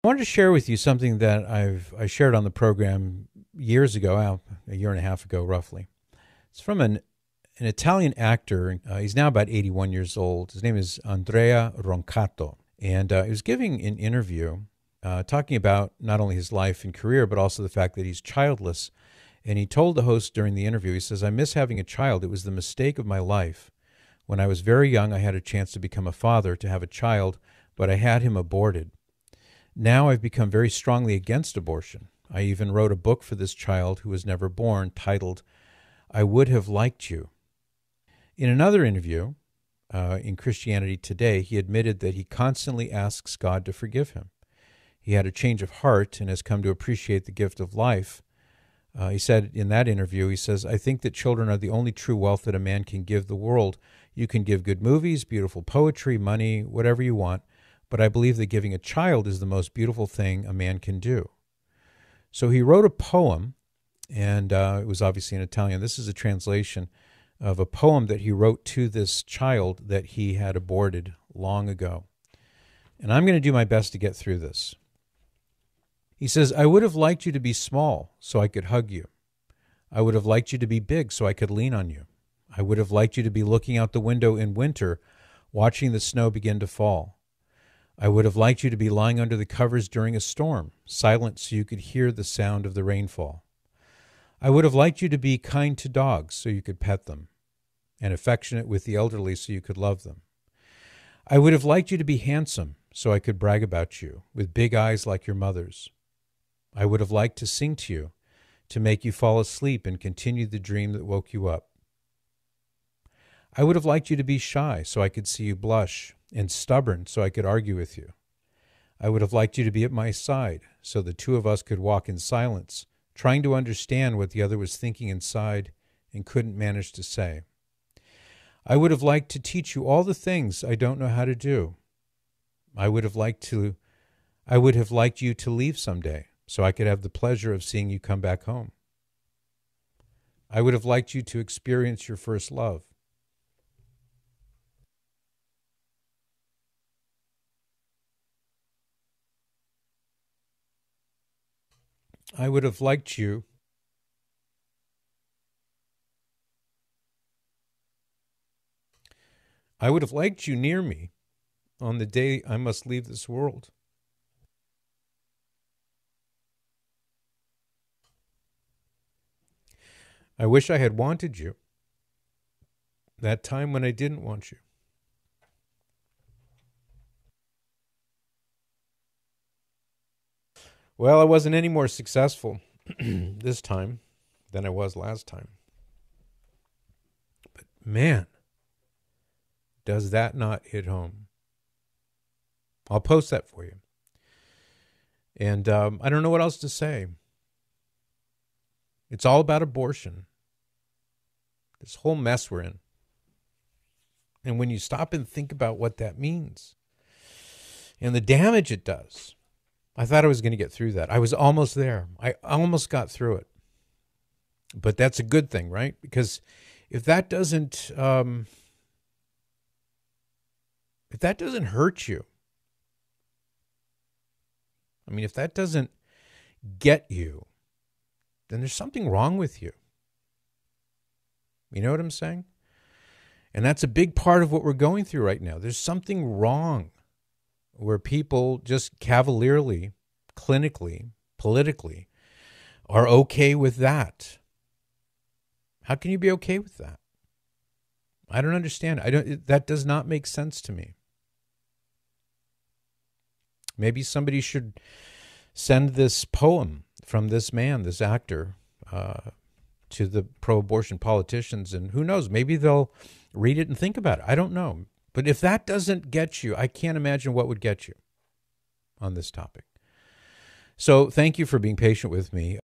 I wanted to share with you something that I shared on the program years ago, a year and a half ago, roughly. It's from an Italian actor. He's now about 81 years old. His name is Andrea Roncato. And he was giving an interview talking about not only his life and career, but also the fact that he's childless. And he told the host during the interview, he says, "I miss having a child. It was the mistake of my life. When I was very young, I had a chance to become a father, to have a child, but I had him aborted. Now I've become very strongly against abortion. I even wrote a book for this child who was never born titled, 'I Would Have Liked You.'" In another interview in Christianity Today, he admitted that he constantly asks God to forgive him. He had a change of heart and has come to appreciate the gift of life. He said in that interview, he says, "I think that children are the only true wealth that a man can give the world. You can give good movies, beautiful poetry, money, whatever you want, but I believe that giving a child is the most beautiful thing a man can do." So he wrote a poem, and it was obviously in Italian. This is a translation of a poem that he wrote to this child that he had aborted long ago. And I'm going to do my best to get through this. He says, "I would have liked you to be small so I could hug you. I would have liked you to be big so I could lean on you. I would have liked you to be looking out the window in winter, watching the snow begin to fall. I would have liked you to be lying under the covers during a storm, silent so you could hear the sound of the rainfall. I would have liked you to be kind to dogs so you could pet them, and affectionate with the elderly so you could love them. I would have liked you to be handsome so I could brag about you, with big eyes like your mother's. I would have liked to sing to you, to make you fall asleep and continue the dream that woke you up. I would have liked you to be shy so I could see you blush, and stubborn so I could argue with you. I would have liked you to be at my side so the two of us could walk in silence, trying to understand what the other was thinking inside and couldn't manage to say. I would have liked to teach you all the things I don't know how to do. I would have liked you to leave someday so I could have the pleasure of seeing you come back home. I would have liked you to experience your first love. I would have liked you near me on the day I must leave this world. I wish I had wanted you, that time when I didn't want you. Well, I wasn't any more successful this time than I was last time. But man, does that not hit home? I'll post that for you. And I don't know what else to say. It's all about abortion. This whole mess we're in. And when you stop and think about what that means and the damage it does, I thought I was going to get through that. I was almost there. I almost got through it. But that's a good thing, right? Because if that doesn't hurt you, if that doesn't get you, then there's something wrong with you. You know what I'm saying? And that's a big part of what we're going through right now. There's something wrong where people just cavalierly, clinically, politically are okay with that. How can you be okay with that? I don't understand. That does not make sense to me. Maybe somebody should send this poem from this man, this actor, to the pro-abortion politicians, and who knows, maybe they'll read it and think about it. I don't know. But if that doesn't get you, I can't imagine what would get you on this topic. So thank you for being patient with me.